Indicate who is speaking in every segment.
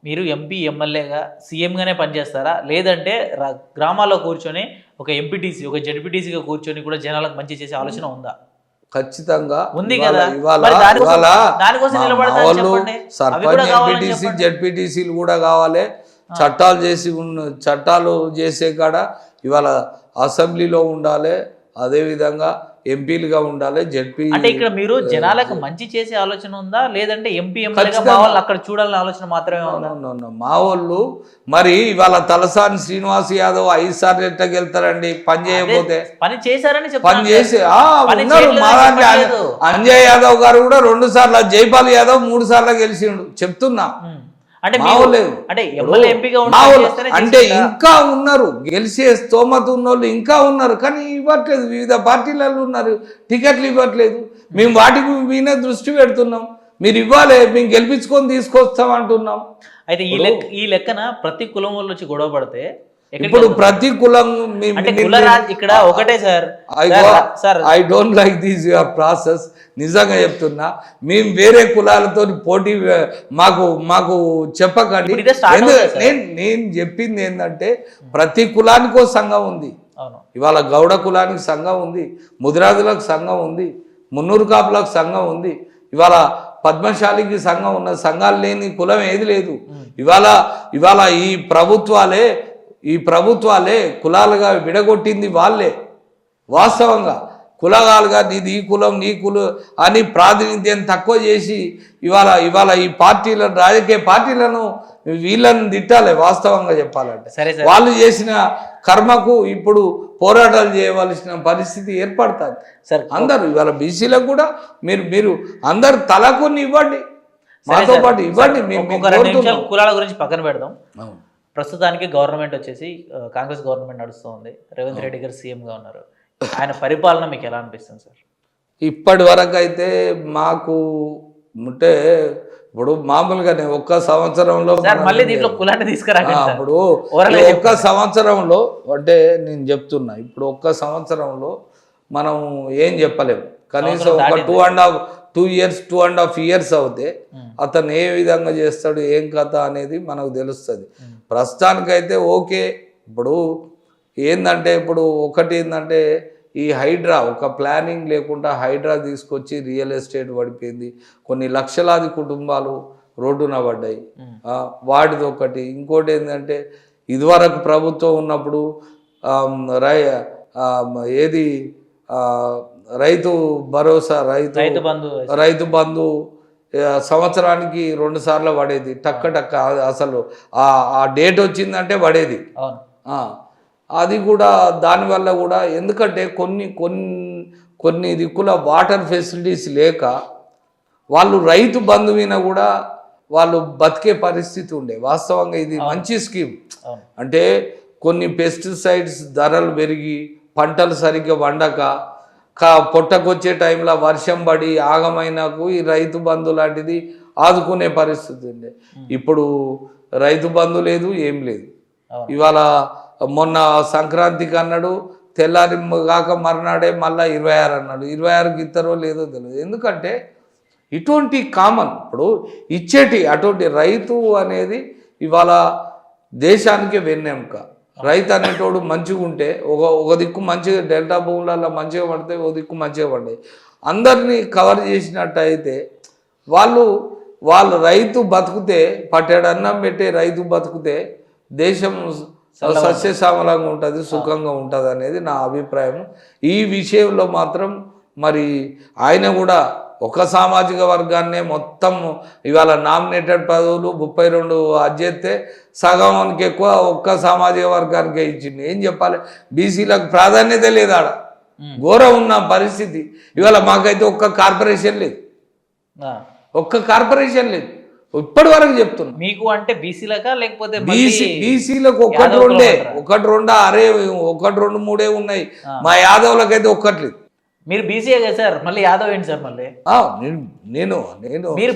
Speaker 1: మీరు ఎంపీ ఎమ్మెల్యేగా సీఎంగానే పనిచేస్తారా, లేదంటే గ్రామాల్లో కూర్చొని ఒక ఎంపీటీసీ ఒక జెడ్పీటీసీగా కూర్చొని కూడా జనాలకు మంచి చేసే ఆలోచన ఉందా?
Speaker 2: ఖచ్చితంగా
Speaker 1: ఉంది కదా, దానికోసం నిలబడతారని చెప్పండి.
Speaker 2: సర్పంచ్ ఎంపీటీసీ జెడ్పీటీసీలు కూడా కావాలి. చట్టాలు చేసే కాడ ఇవాళ అసెంబ్లీలో ఉండాలి, అదేవిధంగా ఎంపీలుగా ఉండాలి. జెడ్పీ
Speaker 1: అంటే ఇక్కడ మీరు జనాలకు మంచి చేసే ఆలోచన ఉందా, లేదంటే ఎంపీ ఎమ్మెల్యేగా మా వాళ్ళు అక్కడ చూడాలనే ఆలోచన మాత్రమే ఉందా?
Speaker 2: మా వాళ్ళు మరి ఇవాళ తలసాని శ్రీనివాస్ యాదవ్ 5 సార్లు ఎట్టకి వెళ్తారండి పని చేయకపోతే?
Speaker 1: పని చేశారని
Speaker 2: పని చేసి ఉన్నారు. మా దాంట్లో అంజయ్ యాదవ్ గారు కూడా 2 సార్లు, జైపాల్ యాదవ్ 3 సార్లు గెలిచిండు. చెప్తున్నా
Speaker 1: అంటే
Speaker 2: అంటే ఇంకా ఉన్నారు, గెలిచే స్తోమత ఉన్నోళ్ళు ఇంకా ఉన్నారు, కానీ ఇవ్వట్లేదు. వివిధ పార్టీలలో ఉన్నారు, టికెట్లు ఇవ్వట్లేదు. మేము వాటికి మీనే దృష్టి పెడుతున్నాం. మీరు ఇవ్వాలి, మేము గెలిపించుకొని తీసుకొస్తాం అంటున్నాం.
Speaker 1: అయితే ఈ లెక్కన ప్రతి కులం వాళ్ళు వచ్చి గొడవ పడితే
Speaker 2: ఇప్పుడు ప్రతి కులం
Speaker 1: ఇక్కడ ఒకటే sir,
Speaker 2: I don't like this your process. నిజంగా చెప్తున్నా, మేము వేరే కులాలతో పోటీ మాకు చెప్పకండి. నేను చెప్పింది ఏంటంటే ప్రతి కులానికో సంఘం ఉంది. ఇవాళ గౌడ కులానికి సంఘం ఉంది, ముదిరాజులకు సంఘం ఉంది, మున్నూరు కాపులకు సంఘం ఉంది, ఇవాళ పద్మశాలికి సంఘం ఉన్న సంఘాలు లేని కులం ఏది లేదు. ఇవాళ ఈ ప్రభుత్వాలే కులాలుగా విడగొట్టింది వాళ్ళే. వాస్తవంగా కులగాలుగా నీది ఈ కులం నీ కులం అని ప్రాతినిధ్యం తక్కువ చేసి ఇవాళ ఈ పార్టీలను, రాజకీయ పార్టీలను వీళ్ళని తిట్టాలి. వాస్తవంగా చెప్పాలంటే వాళ్ళు చేసిన కర్మకు ఇప్పుడు పోరాటాలు చేయవలసిన పరిస్థితి ఏర్పడుతుంది.
Speaker 1: సరే,
Speaker 2: అందరూ ఇవాళ బీసీలకు కూడా మీరు అందరు తలకొని ఇవ్వండి, మాతో పాటు ఇవ్వండి.
Speaker 1: కులాల గురించి పక్కన పెడదాం. ప్రస్తుతానికి గవర్నమెంట్ వచ్చేసి కాంగ్రెస్ గవర్నమెంట్ నడుస్తుంది. రేవంత్ రెడ్డి గారు సీఎంగా ఉన్నారు. ఆయన పరిపాలన మీకు ఎలా అనిపిస్తుంది సార్?
Speaker 2: ఇప్పటి వరకు అయితే మాకు అంటే ఇప్పుడు మామూలుగానే ఒక్క సంవత్సరంలో
Speaker 1: మళ్ళీ దీంట్లో కులాన్ని తీసుకురాక
Speaker 2: ఇప్పుడు ఒక్క సంవత్సరంలో అంటే నేను చెప్తున్నా, ఇప్పుడు ఒక్క సంవత్సరంలో మనం ఏం చెప్పలేము. కనీసం ఒక 2.5 years అవుతే అతను ఏ విధంగా చేస్తాడు, ఏం కథ అనేది మనకు తెలుస్తుంది. ప్రస్తుతానికైతే ఓకే. ఇప్పుడు ఒకటి ఏంటంటే ఈ హైడ్రా ఒక ప్లానింగ్ లేకుండా హైడ్రా తీసుకొచ్చి రియల్ ఎస్టేట్ పడిపోయింది. కొన్ని లక్షలాది కుటుంబాలు రోడ్డున పడ్డాయి. వాటిది ఒకటి. ఇంకోటి ఏంటంటే ఇదివరకు ప్రభుత్వం ఉన్నప్పుడు రైతు భరోసా, రైతు బంధు సంవత్సరానికి 2 సార్లు పడేది. టక్క అసలు ఆ డేట్ వచ్చిందంటే పడేది. అది కూడా దానివల్ల కూడా ఎందుకంటే కొన్ని దిక్కుల వాటర్ ఫెసిలిటీస్ లేక వాళ్ళు రైతు బంధువిన కూడా వాళ్ళు బతికే పరిస్థితి ఉండే. వాస్తవంగా ఇది మంచి స్కీమ్. అంటే కొన్ని పెస్టిసైడ్స్ ధరలు పెరిగి పంటలు సరిగ్గా వండక పొట్టకొచ్చే టైంలో వర్షం పడి ఆగమైనకు ఈ రైతు బంధు లాంటిది ఆదుకునే పరిస్థితి ఉండే. ఇప్పుడు రైతు బంధు లేదు, ఏం లేదు. ఇవాళ మొన్న సంక్రాంతికి అన్నాడు, తెల్లారి కాక మర్నాడే మళ్ళీ 26 అన్నాడు. 26కి ఇస్తారో లేదో తెలియదు. ఎందుకంటే ఇటువంటి కామన్ ఇప్పుడు అటువంటి రైతు అనేది ఇవాళ దేశానికి వెన్నెముక. రైతు అనేటోడు మంచిగా ఉంటే ఒక దిక్కు మంచిగా డెల్టా భూములలో మంచిగా పడితే ఒక దిక్కు మంచిగా పడ్డాయి. అందరినీ కవర్ చేసినట్టు అయితే వాళ్ళు రైతు బతుకుతే, పట్టేడు అన్నం పెట్టే రైతు బతుకుతే దేశం సస్యశ్యామలంగా ఉంటుంది, సుఖంగా ఉంటుంది అనేది నా అభిప్రాయం. ఈ విషయంలో మాత్రం మరి ఆయన కూడా ఒక సామాజిక వర్గాన్నే మొత్తం ఇవాళ నామినేటెడ్ పదవులు 32 అధ్యత్తే సగమానికి ఎక్కువ ఒక్క సామాజిక వర్గానికే ఇచ్చింది. ఏం చెప్పాలి, బీసీలకు ప్రాధాన్యత లేదు. ఆడ ఘోరం ఉన్న పరిస్థితి. ఇవాళ మాకైతే ఒక్క కార్పొరేషన్ లేదు, ఇప్పటి వరకు చెప్తున్నా.
Speaker 1: మీకు అంటే బీసీలకా లేకపోతే
Speaker 2: బీసీలకు 1-2 అరే 1-2-3 ఉన్నాయి. మా యాదవులకైతే ఒక్కట్లేదు.
Speaker 1: మీరు బీసీఏ కదా సార్, మళ్ళీ యాదవ్ ఏంటి సార్? మళ్ళీ
Speaker 2: నేను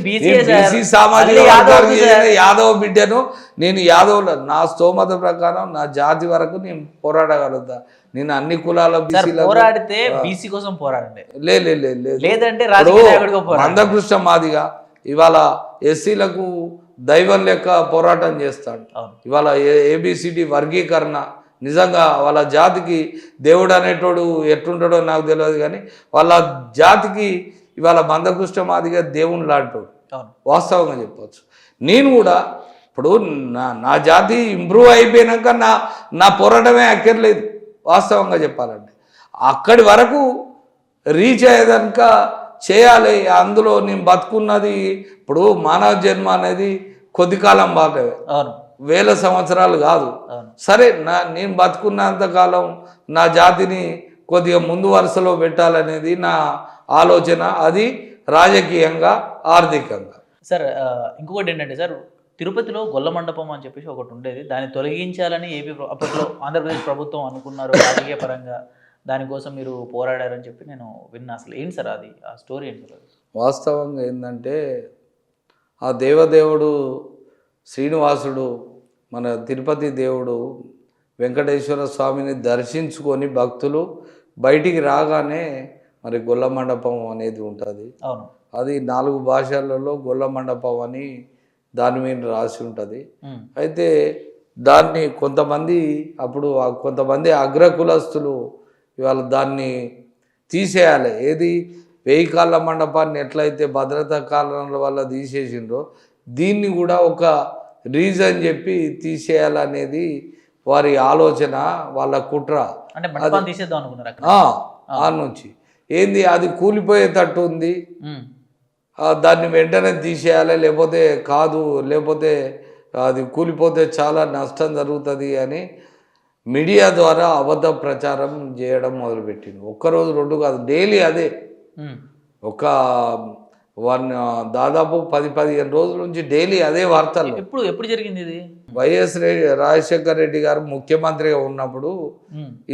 Speaker 2: బీసీ సామాజిక వర్గానికి యాదవ్ బిడ్డను. నేను యాదవ్ల నా స్తోమత ప్రకారం నా జాతి వరకు నేను పోరాడగలుగుతా. నేను అన్ని కులాల
Speaker 1: పోరాడితే బీసీ కోసం పోరాడండి,
Speaker 2: లేదంటే మందకృష్ణ మాదిగా ఇవాళ ఎస్సీలకు దైవం లెక్క పోరాటం చేస్తాడు. ఇవాళ ఏబిసిడి వర్గీకరణ నిజంగా వాళ్ళ జాతికి దేవుడు అనేటోడు ఎట్లుంటాడో నాకు తెలియదు, కానీ వాళ్ళ జాతికి ఇవాళ మందకృష్ణమాదిగా దేవుని లాంటోడు వాస్తవంగా చెప్పవచ్చు. నేను కూడా ఇప్పుడు నా జాతి ఇంప్రూవ్ అయిపోయినాక నా పోరాటమే అక్కర్లేదు వాస్తవంగా చెప్పాలంటే. అక్కడి వరకు రీచ్ అయ్యేదాక చేయాలి. అందులో నేను బతుకున్నది ఇప్పుడు మానవ జన్మ అనేది కొద్ది కాలం బాగా వేల సంవత్సరాలు కాదు. సరే నేను బతుకున్నంతకాలం నా జాతిని కొద్దిగా ముందు వరుసలో పెట్టాలనేది నా ఆలోచన. అది రాజకీయంగా ఆర్థికంగా.
Speaker 1: సార్ ఇంకొకటి ఏంటంటే సార్, తిరుపతిలో గొల్ల మండపం అని చెప్పేసి ఒకటి ఉండేది, దాన్ని తొలగించాలని అప్పట్లో ఆంధ్రప్రదేశ్ ప్రభుత్వం అనుకున్నారు రాజకీయ పరంగా. దానికోసం మీరు పోరాడారని చెప్పి నేను విన్నా. అసలు ఏంటి సార్ అది, ఆ స్టోరీ ఏంటి సార్?
Speaker 2: వాస్తవంగా ఏంటంటే ఆ దేవదేవుడు శ్రీనివాసుడు మన తిరుపతి దేవుడు వెంకటేశ్వర స్వామిని దర్శించుకొని భక్తులు బయటికి రాగానే మరి గొల్ల మండపం అనేది ఉంటుంది.
Speaker 1: అవును,
Speaker 2: అది 4 భాషలలో గొల్ల మండపం అని దాని మీద రాసి ఉంటుంది. అయితే దాన్ని కొంతమంది అగ్రకులస్తులు ఇవాళ దాన్ని తీసేయాలి. ఏది 1000 కాళ్ళ మండపాన్ని ఎట్లయితే భద్రతా కారణాల వల్ల తీసేసిండ్రో దీన్ని కూడా ఒక రీజన్ చెప్పి తీసేయాలనేది వారి ఆలోచన, వాళ్ళ కుట్ర. ఆ నుంచి ఏంది అది కూలిపోయేటట్టు ఉంది, దాన్ని వెంటనే తీసేయాలి, లేకపోతే కాదు, లేకపోతే అది కూలిపోతే చాలా నష్టం జరుగుతుంది అని మీడియా ద్వారా అబద్ధ ప్రచారం చేయడం మొదలుపెట్టింది. ఒక్కరోజు 2 కాదు, డైలీ అదే. దాదాపు 10-15 రోజుల నుంచి డైలీ అదే వార్తలు.
Speaker 1: ఎప్పుడు జరిగింది ఇది?
Speaker 2: వైఎస్ రాజశేఖర రెడ్డి గారు ముఖ్యమంత్రిగా ఉన్నప్పుడు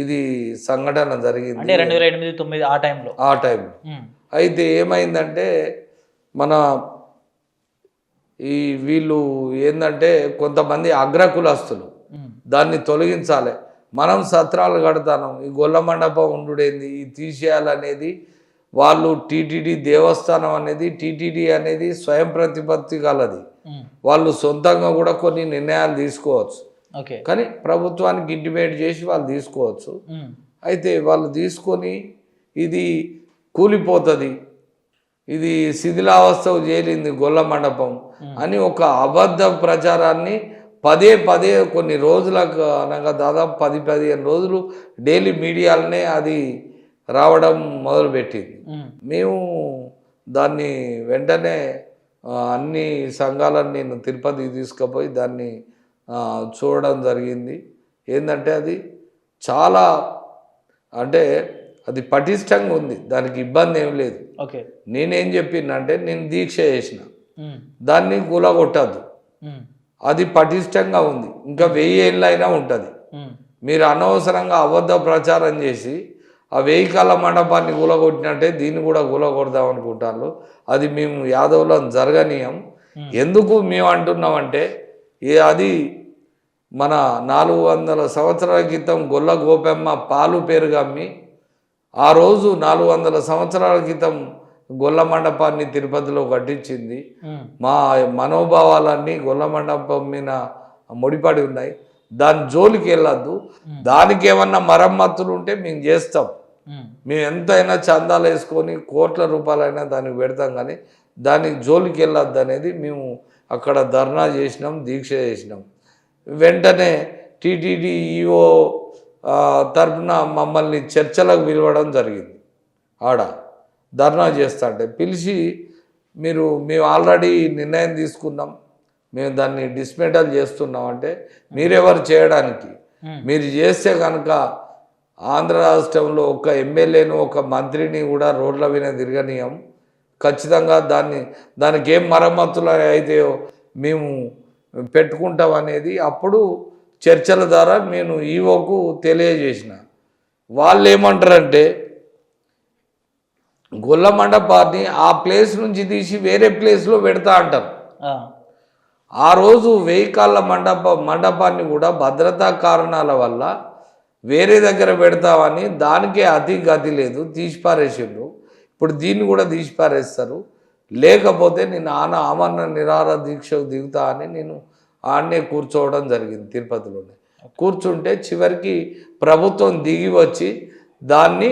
Speaker 2: ఇది సంఘటన జరిగింది.
Speaker 1: 2008-9 ఆ టైంలో.
Speaker 2: అయితే ఏమైందంటే మన వీళ్ళు ఏంటంటే కొంతమంది అగ్రకులస్తులు దాన్ని తొలగించాలి, మనం సత్రాలు కడతాను, ఈ గొల్ల మండపం ఉండుడేంది, ఇది తీసేయాలనేది వాళ్ళు టీటీడీ దేవస్థానం అనేది టీటీడీ అనేది స్వయం ప్రతిపత్తి కలది. వాళ్ళు సొంతంగా కూడా కొన్ని నిర్ణయాలు తీసుకోవచ్చు, కానీ ప్రభుత్వానికి ఇంటిమేట్ చేసి వాళ్ళు తీసుకోవచ్చు. అయితే వాళ్ళు తీసుకొని ఇది కూలిపోతుంది, ఇది శిథిలావస్థకు చేరింది గొల్ల మండపం అని ఒక అబద్ధ ప్రచారాన్ని పదే కొన్ని రోజులకు అనగా దాదాపు 10-15 రోజులు డైలీ మీడియాలనే అది రావడం మొదలుపెట్టింది. మేము దాన్ని వెంటనే అన్ని సంఘాలను నేను తిరుపతికి తీసుకుపోయి దాన్ని చూడడం జరిగింది. ఏంటంటే అది చాలా అంటే అది పటిష్టంగా ఉంది, దానికి ఇబ్బంది ఏం లేదు. నేనేం చెప్పినంటే నేను దీక్ష చేసిన, దాన్ని కూలగొట్టద్దు, అది పటిష్టంగా ఉంది, ఇంకా 1000 ఏళ్ళు అయినా ఉంటుంది. మీరు అనవసరంగా అబద్ధ ప్రచారం చేసి ఆ 1000 కాళ్ళ మండపాన్ని కూలగొట్టినట్టే దీన్ని కూడా కూలగొడదాం అనుకుంటాను. అది మేము యాదవులను జరగనీయం. ఎందుకు మేము అంటున్నామంటే అది మన 400 సంవత్సరాల క్రితం గొల్ల గోపెమ్మ పాలు పెరుగమ్మి ఆ రోజు 400 సంవత్సరాల క్రితం గొల్ల మండపాన్ని తిరుపతిలో కట్టించింది. మా మనోభావాలన్నీ గొల్ల మండపం మీద ముడిపడి ఉన్నాయి. దాని జోలికి వెళ్ళొద్దు, దానికి ఏమన్నా మరమ్మతులు ఉంటే మేము చేస్తాం, మేము ఎంతైనా చందాలు వేసుకొని కోట్ల రూపాయలైనా దానికి పెడతాం, కానీ దానికి జోలికి వెళ్ళొద్దు అనేది మేము అక్కడ ధర్నా చేసినాం, దీక్ష చేసినాం. వెంటనే టీటీడీ ఈఓ తరఫున మమ్మల్ని చర్చలకు పిలవడం జరిగింది. ఆడ ధర్నా చేస్తుంటే పిలిచి మేము ఆల్రెడీ నిర్ణయం తీసుకున్నాం, మేము దాన్ని డిస్మెంటల్ చేస్తున్నాం అంటే మీరెవరు చేయడానికి, మీరు చేస్తే కనుక ఆంధ్ర రాష్ట్రంలో ఒక ఎమ్మెల్యేను ఒక మంత్రిని కూడా రోడ్ల మీద తిరగనీయం, ఖచ్చితంగా దానికి ఏం మరమ్మతులు అయితాయో మేము పెట్టుకుంటాం అనేది అప్పుడు చర్చల ద్వారా నేను ఈవోకు తెలియజేసిన. వాళ్ళు ఏమంటారంటే గొల్ల మండపాన్ని ఆ ప్లేస్ నుంచి తీసి వేరే ప్లేస్లో పెడతా అంటారు. ఆ రోజు 1000 కాళ్ళ మండపాన్ని కూడా భద్రతా కారణాల వల్ల వేరే దగ్గర పెడతామని దానికే గతి లేదు, తీసిపారేసిండ్రు. ఇప్పుడు దీన్ని కూడా తీసిపారేస్తారు. లేకపోతే నేను ఆమరణ నిరాహార దీక్షకు దిగుతా అని నేను ఆడనే కూర్చోవడం జరిగింది తిరుపతిలోనే. కూర్చుంటే చివరికి ప్రభుత్వం దిగి వచ్చి దాని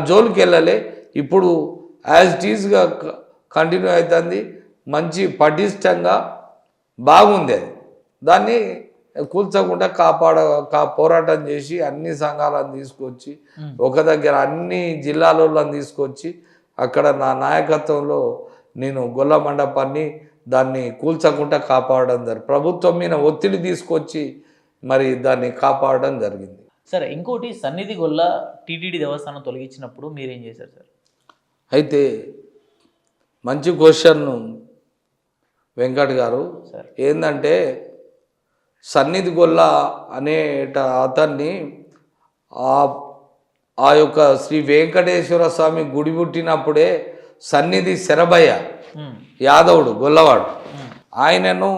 Speaker 2: జోలికి వెళ్ళలే. ఇప్పుడు యాజ్ ఇట్ ఈజ్గా కంటిన్యూ అవుతుంది, మంచి పటిష్టంగా బాగుంది. అది దాన్ని కూల్చకుండా పోరాటం చేసి అన్ని సంఘాలను తీసుకొచ్చి ఒక దగ్గర అన్ని జిల్లాలను తీసుకొచ్చి అక్కడ నా నాయకత్వంలో నేను గొల్ల మండపాన్ని దాన్ని కూల్చకుండా కాపాడడం జరిగింది. ప్రభుత్వం మీద ఒత్తిడి తీసుకొచ్చి మరి దాన్ని కాపాడడం జరిగింది.
Speaker 1: సరే, ఇంకోటి సన్నిధి గొల్ల టీటీడీ దేవస్థానం తొలగించినప్పుడు మీరేం చేశారు సార్?
Speaker 2: అయితే మంచి క్వశ్చన్ వెంకట్ గారు. ఏంటంటే సన్నిధి గొల్ల అనే అతన్ని ఆ యొక్క శ్రీ వెంకటేశ్వర స్వామి గుడి పుట్టినప్పుడే సన్నిధి శరభయ్య యాదవుడు గొల్లవాడు, ఆయనను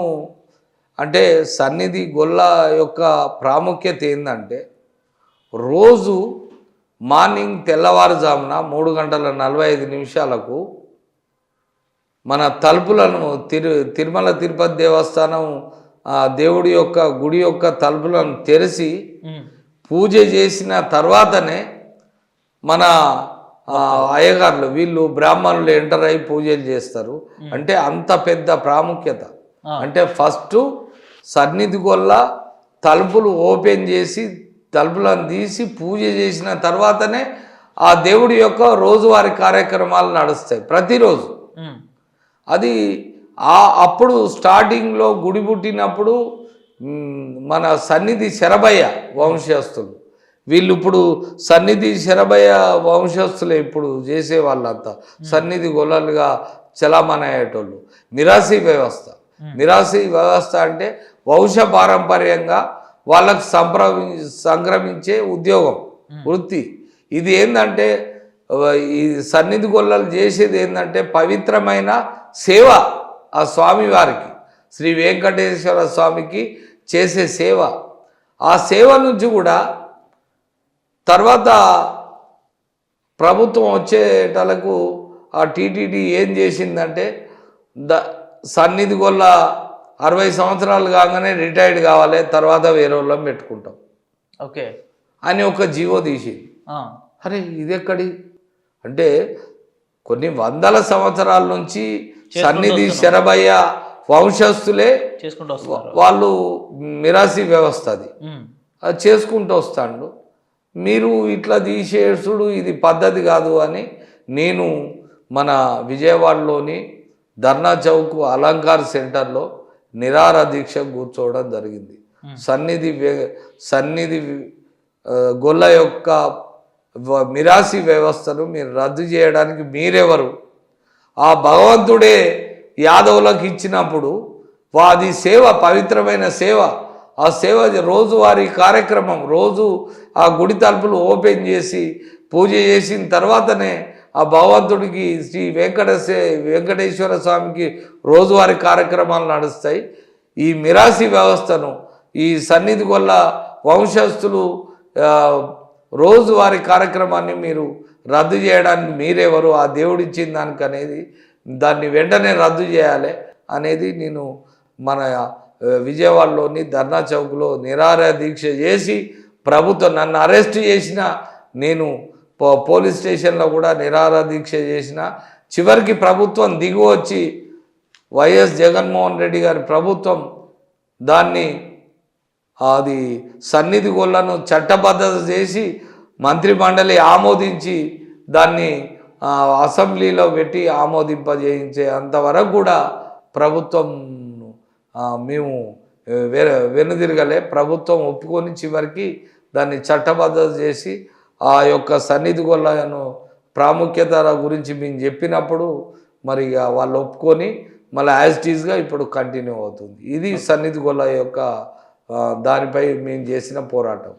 Speaker 2: అంటే సన్నిధి గొల్ల యొక్క ప్రాముఖ్యత ఏంటంటే రోజు మార్నింగ్ తెల్లవారుజామున 3:45 మన తలుపులను తిరుమల తిరుపతి దేవస్థానం దేవుడి యొక్క గుడి యొక్క తలుపులను తెరిచి పూజ చేసిన తర్వాతనే మన అయ్యగారులు వీళ్ళు బ్రాహ్మణులు ఎంటర్ అయి పూజలు చేస్తారు. అంటే అంత పెద్ద ప్రాముఖ్యత. అంటే ఫస్ట్ సన్నిధి గొల్ల తలుపులు ఓపెన్ చేసి తలుపులను తీసి పూజ చేసిన తర్వాతనే ఆ దేవుడి యొక్క రోజువారీ కార్యక్రమాలు నడుస్తాయి ప్రతిరోజు. అది అప్పుడు స్టార్టింగ్లో గుడి పుట్టినప్పుడు మన సన్నిధి శరభయ్య వంశస్థులు వీళ్ళు ఇప్పుడు సన్నిధి శరభయ్య వంశస్థులే ఇప్పుడు చేసే వాళ్ళంతా సన్నిధి గొల్లలుగా చలామణి అయ్యేటోళ్ళు. మిరాసి వ్యవస్థ అంటే వంశ పారంపర్యంగా వాళ్ళకు సంక్రమించే ఉద్యోగం వృత్తి. ఇది ఏంటంటే ఈ సన్నిధి గొల్లలు చేసేది ఏంటంటే పవిత్రమైన సేవ ఆ స్వామివారికి శ్రీ వెంకటేశ్వర స్వామికి చేసే సేవ. ఆ సేవ నుంచి కూడా తర్వాత ప్రభుత్వం వచ్చేటలకు ఆ టీటీడీ ఏం చేసిందంటే సన్నిధి గొల్ల 60 సంవత్సరాలు కాగానే రిటైర్డ్ కావాలి, తర్వాత వేరే వాళ్ళని పెట్టుకుంటాం
Speaker 1: ఓకే
Speaker 2: అని ఒక జీవో తీసింది. అరే ఇది ఎక్కడి అంటే కొన్ని వందల సంవత్సరాల నుంచి సన్నిధి శరభయ్య వంశస్థులే వాళ్ళు మిరాసి వ్యవస్థ అది చేసుకుంటూ వస్తాడు. మీరు ఇట్లా తీసేసుడు ఇది పద్ధతి కాదు అని నేను మన విజయవాడలోని ధర్నా చౌక్ అలంకార్ సెంటర్లో నిరాహార దీక్ష కూర్చోవడం జరిగింది. సన్నిధి గొల్ల యొక్క మిరాసి వ్యవస్థను మీరు రద్దు చేయడానికి మీరెవరు? ఆ భగవంతుడే యాదవులకు ఇచ్చినప్పుడు అది సేవ, పవిత్రమైన సేవ. ఆ సేవ రోజువారీ కార్యక్రమం, రోజు ఆ గుడి తలుపులు ఓపెన్ చేసి పూజ చేసిన తర్వాతనే ఆ భగవంతుడికి శ్రీ వెంకటేశ్వర స్వామికి రోజువారీ కార్యక్రమాలు నడుస్తాయి. ఈ మిరాసి వ్యవస్థను ఈ సన్నిధి గొల్ల వంశస్థులు రోజువారీ కార్యక్రమాన్ని మీరు రద్దు చేయడానికి మీరెవరు? ఆ దేవుడిచ్చిన దానికి అనేది దాన్ని వెంటనే రద్దు చేయాలి అనేది నేను మన విజయవాడలోని ధర్నా చౌక్లో నిరాహార దీక్ష చేసి ప్రభుత్వం నన్ను అరెస్ట్ చేసిన, నేను పోలీస్ స్టేషన్లో కూడా నిరాహార దీక్ష చేసిన. చివరికి ప్రభుత్వం దిగి వచ్చి వైఎస్ జగన్మోహన్ రెడ్డి గారి ప్రభుత్వం దాన్ని అది సన్నిధి గొల్లను చట్టబద్ధత చేసి మంత్రి మండలి ఆమోదించి దాన్ని అసెంబ్లీలో పెట్టి ఆమోదింపజేయించే అంతవరకు కూడా ప్రభుత్వం మేము వెనుదిరగలే. ప్రభుత్వం ఒప్పుకొని చివరికి దాన్ని చట్టబద్ధత చేసి ఆ యొక్క సన్నిధి గొల్లను ప్రాముఖ్యత గురించి మేము చెప్పినప్పుడు మరి వాళ్ళు ఒప్పుకొని మళ్ళీ యాజ్ ఇట్ ఈజ్గా ఇప్పుడు కంటిన్యూ అవుతుంది. ఇది సన్నిధి గొల్ల యొక్క దానిపై మేము చేసిన పోరాటం.